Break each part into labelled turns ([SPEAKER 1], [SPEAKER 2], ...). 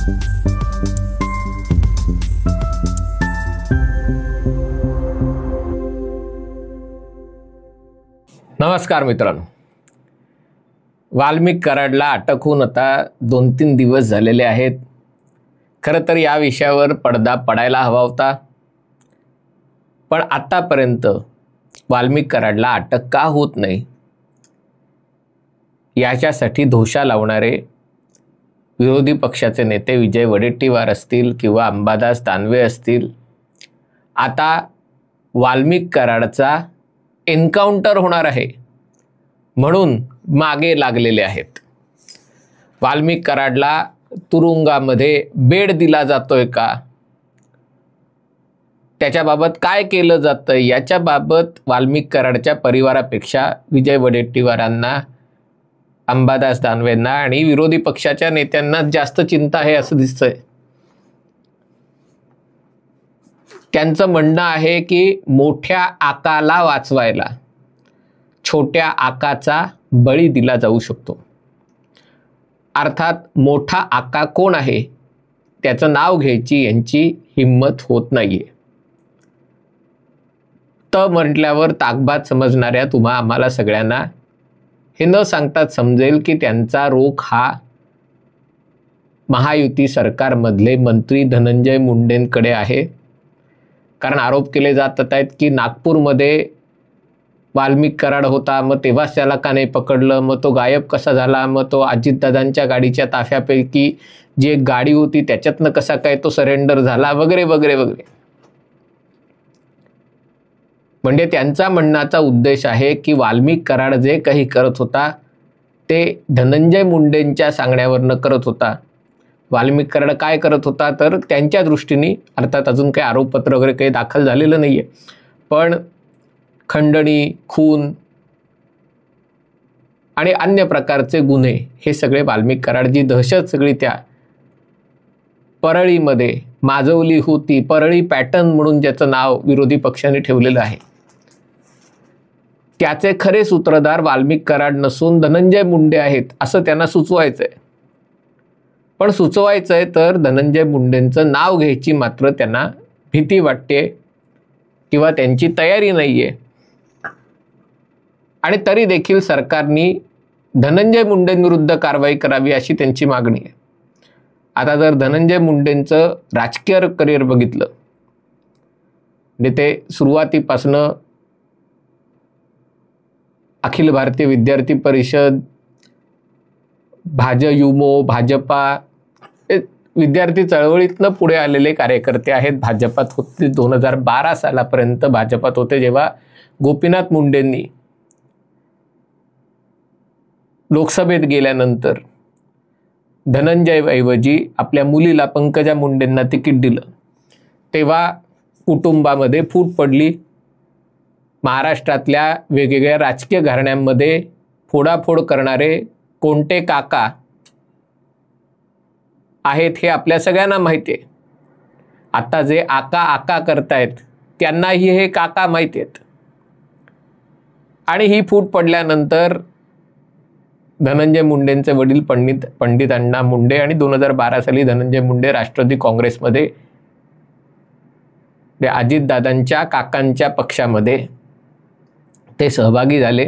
[SPEAKER 1] नमस्कार मित्रांनो, वाल्मिक कराडला अटक होऊन आता 2-3 दिवस झालेले आहेत। खरं तर या विषयावर पडदा पडायला हवा होता, पण आतापर्यंत वाल्मिक कराडला अटक का होत नाही याच्यासाठी धोशा लावणारे विरोधी पक्षाचे नेते विजय वडेट्टीवार असतील किंवा अंबादास दानवे असतील, आता वाल्मिक कराडचा एन्काउंटर होणार आहे म्हणून मागे लागलेले आहेत। वाल्मिक कराडला तुरुंगामध्ये बेड दिला जातोय का, त्याच्याबाबत काय केलं जातं याच्याबाबत वाल्मिक कराडच्या परिवारापेक्षा विजय वडेट्टीवारांना, अंबादास दानवेंना आणि विरोधी पक्षाच्या नेत्यांना जास्त चिंता आहे असं दिसतंय। त्यांचं म्हणणं आहे की मोठ्या आकाला वाचवायला छोट्या आकाचा बळी दिला जाऊ शकतो। अर्थात मोठा आका कोण आहे त्याचं नाव घ्यायची यांची हिम्मत होत नाहीये। त म्हटल्यावर ताकबाद समजणाऱ्या तुम्हा आम्हाला सगळ्यांना हे न सांगताच समजेल की त्यांचा रोख हा महायुती सरकारमधले मंत्री धनंजय मुंडेंकडे आहे। कारण आरोप केले जात आहेत की नागपूरमध्ये वाल्मिक कराड होता, मग तेव्हाच त्याला का नाही पकडलं, मग तो गायब कसा झाला, मग तो अजितदादांच्या गाडीच्या ताफ्यापैकी जी एक गाडी होती त्याच्यातनं कसा काय तो सरेंडर झाला, वगैरे वगैरे वगैरे। म्हणजे त्यांचा म्हणण्याचा उद्देश आहे की वाल्मिक कराड जे काही करत होता ते धनंजय मुंडेंच्या सांगण्यावरनं करत होता। वाल्मिक कराड काय करत होता तर त्यांच्या दृष्टीने, अर्थात अजून काही आरोपपत्र वगैरे काही दाखल झालेलं नाही आहे, पण खंडणी, खून आणि अन्य प्रकारचे गुन्हे हे सगळे वाल्मिक कराड, जी दहशत सगळी त्या परळीमध्ये माजवली होती, परळी पॅटर्न म्हणून ज्याचं नाव विरोधी पक्षाने ठेवलेलं आहे, त्याचे खरे सूत्रधार वाल्मिक कराड नसून धनंजय मुंडे आहेत असं त्यांना सुचवायचंय। पण सुचवायचंय तर धनंजय मुंडेंचं नाव घ्यायची मात्र त्यांना भीती वाटते किंवा त्यांची तयारी नाहीये। आणि तरी देखील सरकारने धनंजय मुंडेंविरुद्ध कारवाई करावी अशी त्यांची मागणी आहे। आता जर धनंजय मुंडेंचं राजकीय करिअर बघितलं, म्हणजे ते सुरुवातीपासनं अखिल भारतीय विद्यार्थी परिषद, भाजयुमो, भाजपा, विद्यार्थी चळवळीतनं पुढे आलेले कार्यकर्ते आहेत। भाजपात होते 2012 सालापर्यंत भाजपात होते, जेव्हा गोपीनाथ मुंडेंनी लोकसभेत गेल्यानंतर धनंजयऐवजी आपल्या मुलीला पंकजा मुंडेंना तिकीट दिलं, तेव्हा कुटुंबामध्ये फूट पडली। महाराष्ट्रातल्या वेगवेगळ्या राजकीय घराण्यांमध्ये फोडाफोड करणारे कोणते काका आहेत हे आपल्या सगळ्यांना माहिती आहे। आता जे आका आका करतायत त्यांनाही हे काका माहिती आहेत। आणि ही फूट पडल्यानंतर धनंजय मुंडेंचे वडील पंडित अण्णा मुंडे आणि 2012 साली धनंजय मुंडे राष्ट्रवादी काँग्रेसमध्ये, अजितदादांच्या काकांच्या पक्षामध्ये ते सहभागी झाले।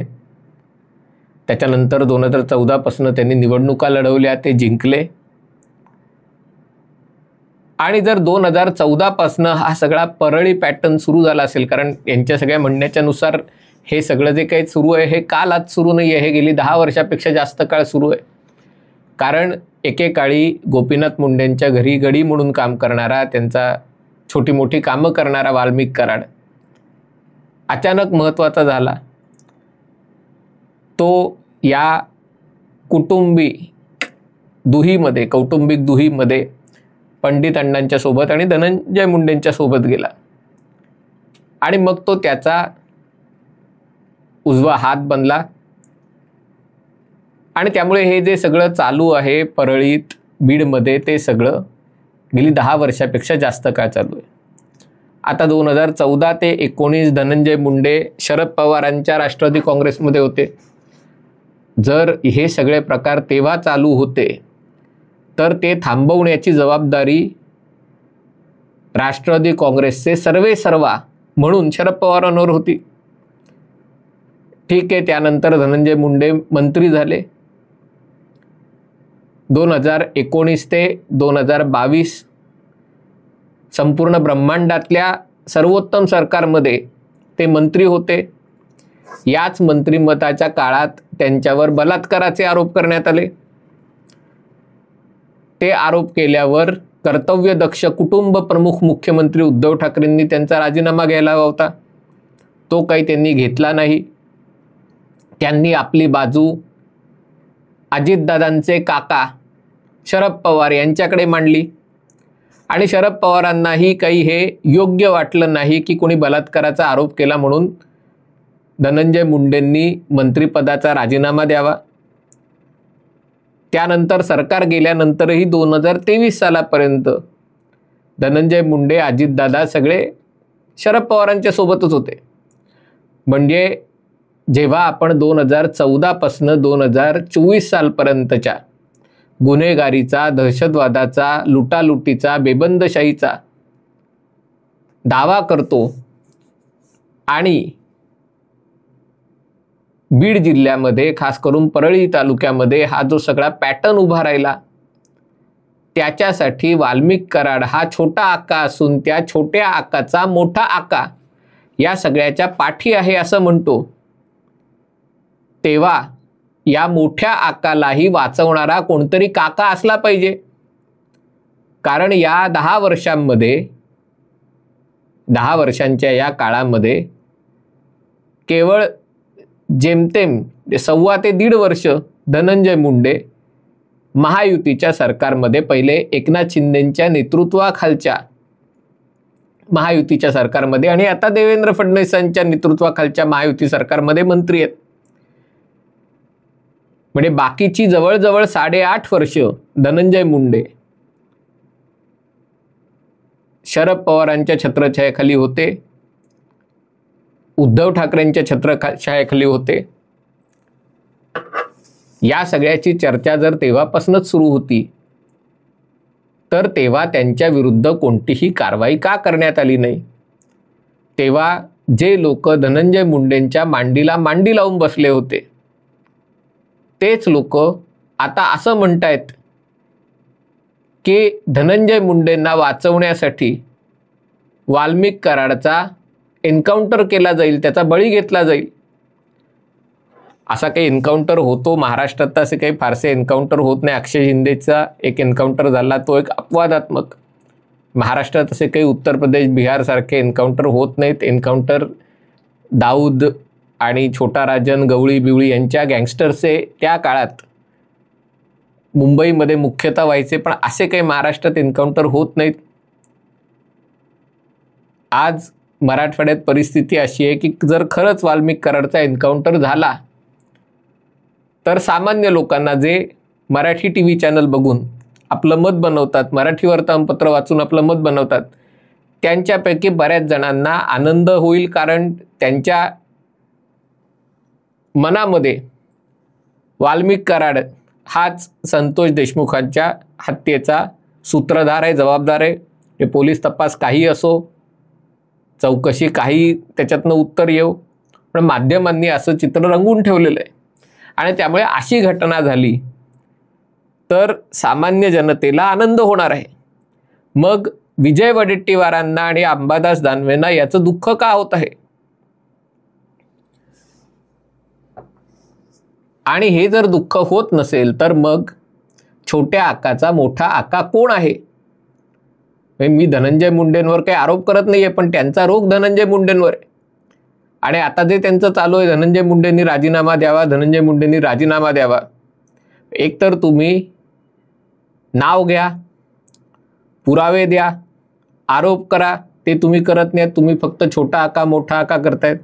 [SPEAKER 1] त्याच्यानंतर 2014 पासून त्यांनी निवडणुका लढवल्या, ते जिंकले। आणि जर 2014 पासून हा सगळा परळी पॅटर्न सुरू झाला असेल, कारण यांच्या सगळ्या म्हणण्याच्या नुसार हे सगळं जे काही सुरू आहे हे काल आज सुरू नाही आहे, हे गेली 10 वर्षापेक्षा जास्त काळ सुरू आहे। कारण एकेकाळी गोपीनाथ मुंडेंच्या घरी गडी म्हणून काम करणारा, त्यांचा छोटी मोठी कामं करणारा वाल्मिक कराड अचानक महत्त्वाचा झाला। तो या कौटुंबिक दुहीमध्ये पंडित अण्णांच्या सोबत आणि धनंजय मुंडेंच्या सोबत गेला आणि मग तो त्याचा उजवा हात बनला। आणि त्यामुळे हे जे सगळं चालू आहे परळीत, बीडमध्ये, ते सगळं गेली 10 वर्षापेक्षा जास्त काळ चालू आहे। आता 2014 ते 19 धनंजय मुंडे शरद पवारांच्या राष्ट्रवादी काँग्रेसमध्ये होते। जर हे सगळे प्रकार तेव्हा चालू होते तर ते थांबवण्याची जबाबदारी राष्ट्रवादी काँग्रेसचे सर्वेसर्वा म्हणून शरद पवारांवर होती. ठीक आहे, त्यानंतर धनंजय मुंडे मंत्री झाले. 2019 ते 2022 संपूर्ण ब्रह्मांडातल्या सर्वोत्तम सरकारमध्ये ते मंत्री होते. याच मंत्रिमंडळाच्या काळात त्यांच्यावर बलात्काराचे आरोप करण्यात आले. ते आरोप केल्यावर कर्तव्यदक्ष कुटुंब प्रमुख मुख्यमंत्री उद्धव ठाकरेंनी त्यांचा राजीनामा घ्यायला हवा होता. तो काही त्यांनी घेतला नाही. त्यांनी आपली बाजू अजितदादांचे काका शरद पवार यांच्याकडे मांडली आणि शरद पवारांनाही काही हे योग्य वाटलं नाही की कोणी बलात्काराचा आरोप केला म्हणून धनंजय मुंडेंनी मंत्रिपदाचा राजीनामा द्यावा. त्यानंतर सरकार गेल्यानंतरही 2023 सालापर्यंत धनंजय मुंडे, अजितदादा सगळे शरद पवारांच्या सोबतच होते. म्हणजे जेव्हा आपण 2014 पासून 2024 सालपर्यंतच्या गुन्हेगारीचा, दहशतवादाचा, लुटालुटीचा, बेबंदशाहीचा दावा करतो आणि बीड जिल्ह्यामध्ये खास करून परळी तालुक्यामध्ये हा जो सगळा पॅटर्न उभा राहिला, त्याच्यासाठी वाल्मिक कराड हा छोटा आका असून त्या छोट्या आकाचा मोठा आका या सगळ्याच्या पाठी आहे असं म्हणतो, तेव्हा या मोठ्या आकालाही वाचवणारा कोणतरी काका असला पाहिजे. कारण या 10 वर्षांच्या या काळामध्ये केवळ जेमतेम 1.25 ते 1.5 वर्ष धनंजय मुंडे महायुतीच्या सरकारमध्ये, पहिले एकनाथ शिंदेंच्या नेतृत्वाखालच्या महायुतीच्या सरकारमध्ये आणि आता देवेंद्र फडणवीसांच्या नेतृत्वाखालच्या महायुती सरकारमध्ये मंत्री आहेत. म्हणजे बाकीची जवळजवळ 8.5 वर्ष धनंजय मुंडे शरद पवारांच्या छत्रछायेखाली होते, उद्धव ठाकरेंच्या छत्रछायेखाली होते. या सगळ्याची चर्चा जर तेव्हापासूनच सुरू होती तर तेव्हा त्यांच्या विरुद्ध कोणतीही कारवाई का करण्यात आली नाही? तेव्हा जे लोक धनंजय मुंडेंच्या मांडीला मांडी लावून बसले होते तेच लोक आता असं म्हणतायत की धनंजय मुंडेंना वाचवण्यासाठी वाल्मिक कराडचा एन्काउंटर केला जाईल, त्याचा बळी घेतला जाईल. असा काही एन्काउंटर होतो महाराष्ट्रात तर असे काही फारसे एन्काउंटर होत नाही. अक्षय शिंदेचा एक एन्काउंटर झाला, तो एक अपवादात्मक. महाराष्ट्रात असे काही उत्तर प्रदेश, बिहार सारखे एन्काउंटर होत नाहीत. एन्काउंटर दाऊद आणि छोटा राजन, गवळी बिवळी यांच्या गँगस्टरचे त्या काळात मुंबईमध्ये मुख्यतः व्हायचे, पण असे काही महाराष्ट्रात एन्काउंटर होत नाहीत. आज मराठवाड्यात परिस्थिती अशी आहे की जर खरंच वाल्मिक कराडचा एन्काउंटर झाला तर सामान्य लोकांना जे मराठी TV चॅनल बघून आपलं मत बनवतात, मराठी वर्तमानपत्र वाचून आपलं मत बनवतात, त्यांच्यापैकी बऱ्याच जणांना आनंद होईल. कारण त्यांच्या मनामध्ये वाल्मिक कराड हाच संतोष देशमुखांच्या हत्येचा सूत्रधार आहे, जबाबदार आहे. ते पोलीस तपास काही असो, चौकशी काही त्याच्यातनं उत्तर येऊ, पण माध्यमांनी असं चित्र रंगवून ठेवलेलं आहे. आणि त्यामुळे अशी घटना झाली तर सामान्य जनतेला आनंद होणार आहे. मग विजय वडेट्टीवारांना आणि अंबादास दानवेंना याचं दुःख का होत आहे? आणि हे जर दुःख होत नसेल तर मग छोट्या आकाचा मोठा आका कोण आहे? मी धनंजय मुंडेंवर काही आरोप करत नाहीये, पण त्यांचा रोग धनंजय मुंडेंवर आहे. आणि आता जे त्यांचं चालू आहे, धनंजय मुंडेंनी राजीनामा द्यावा, धनंजय मुंडेंनी राजीनामा द्यावा. एक तर तुम्ही नाव घ्या, पुरावे द्या, आरोप करा, ते तुम्ही करत नाही. तुम्ही फक्त छोटा आका मोठा आका करतायत.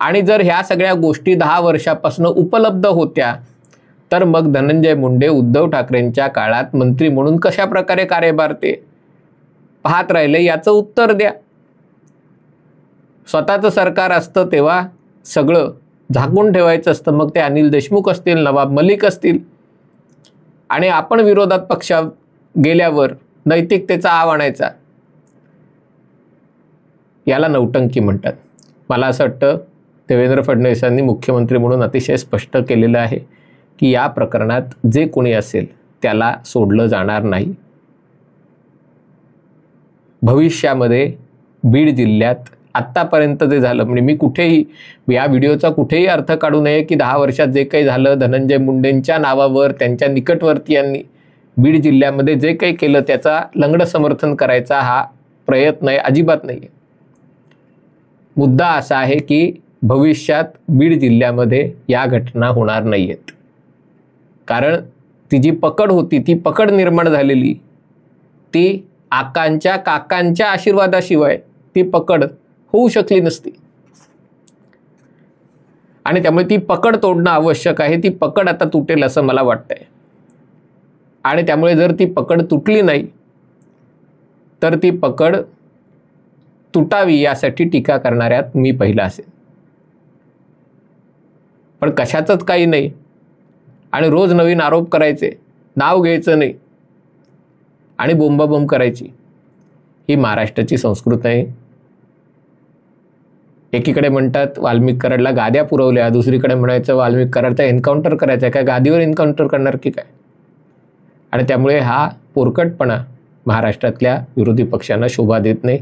[SPEAKER 1] आणि जर ह्या सगळ्या गोष्टी 10 वर्षापासून उपलब्ध होत्या तर मग धनंजय मुंडे उद्धव ठाकरेंच्या काळात मंत्री म्हणून कशा प्रकारे कार्यभार ते पाहत राहिले याचं उत्तर द्या. स्वतःचं सरकार असतं तेव्हा सगळं झाकून ठेवायचं असतं. मग ते अनिल देशमुख असतील, नवाब मलिक असतील, आणि आपण विरोधात पक्षात गेल्यावर नैतिकतेचा आव आणायचा, याला नौटंकी म्हणतात. मला असं वाटतं देवेंद्र फडणवीसांनी मुख्यमंत्री म्हणून अतिशय स्पष्ट केलेलं आहे की या प्रकरणात जे कोणी असेल त्याला सोडलं जाणार नाही. भविष्यामध्ये बीड जिल्ह्यात आत्तापर्यंत जे झालं, म्हणजे मी कुठेही या व्हिडिओचा कुठेही अर्थ काढू नये की 10 वर्षात जे काही झालं धनंजय मुंडेंच्या नावावर त्यांच्या निकटवर्तीयांनी बीड जिल्ह्यामध्ये जे काही केलं त्याचा लंगड समर्थन करायचा हा प्रयत्न आहे, अजिबात नाही आहे. मुद्दा असा आहे की भविष्यात बीड जिल्ह्यामध्ये या घटना होणार नाही आहेत. कारण ती जी पकड होती, ती पकड निर्माण झालेली ती आकांच्या काकांच्या आशीर्वादाशिवाय ती पकड होऊ शकली नसती. आणि त्यामुळे ती पकड तोडणं आवश्यक आहे. ती पकड आता तुटेल असं मला वाटतंय. आणि त्यामुळे जर ती पकड तुटली नाही तर ती पकड तुटावी यासाठी टीका करणाऱ्यात मी पहिला असेल. पण कशाचंच काही नाही आणि रोज नवीन आरोप करायचे, नाव घ्यायचं नाही आणि बोंबाबोंब करायची, ही महाराष्ट्राची संस्कृती आहे. एकीकडे म्हणतात वाल्मिक कराडला गाद्या पुरवल्या, दुसरीकडे म्हणायचं वाल्मिक कराडचा एन्काउंटर करायचा आहे. काय गादीवर एन्काउंटर करणार की काय? आणि त्यामुळे हा पोरकटपणा महाराष्ट्रातल्या विरोधी पक्षांना शोभा देत नाही.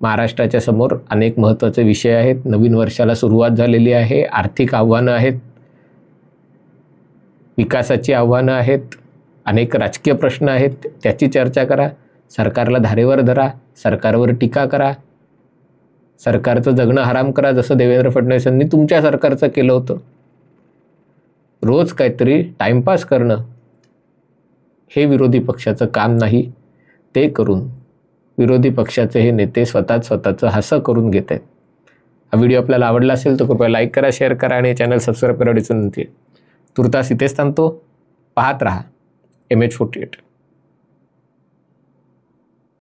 [SPEAKER 1] महाराष्ट्राच्या समोर अनेक महत्त्वाचे विषय आहेत. नवीन वर्षाला सुरुवात झालेली आहे. आर्थिक आव्हानं आहेत, विकासाची आव्हानं आहेत, अनेक राजकीय प्रश्न आहेत. त्याची चर्चा करा, सरकारला धारेवर धरा, सरकारवर टीका करा, सरकारचं जगणं हराम करा, जसं देवेंद्र फडणवीसांनी तुमच्या सरकारचं केलं होतं. रोज काहीतरी टाइमपास करणं हे विरोधी पक्षाचं काम नाही. ते करून विरोधी पक्षाचे हे नेते स्वतःचं हसं करून घेत आहेत. हा व्हिडिओ आपल्याला आवडला असेल तर कृपया लाईक करा, शेअर करा आणि चॅनल सबस्क्राईब करायची विनंती आहे. तुर्तास इथेच थांबतो. पाहत रहा MH48.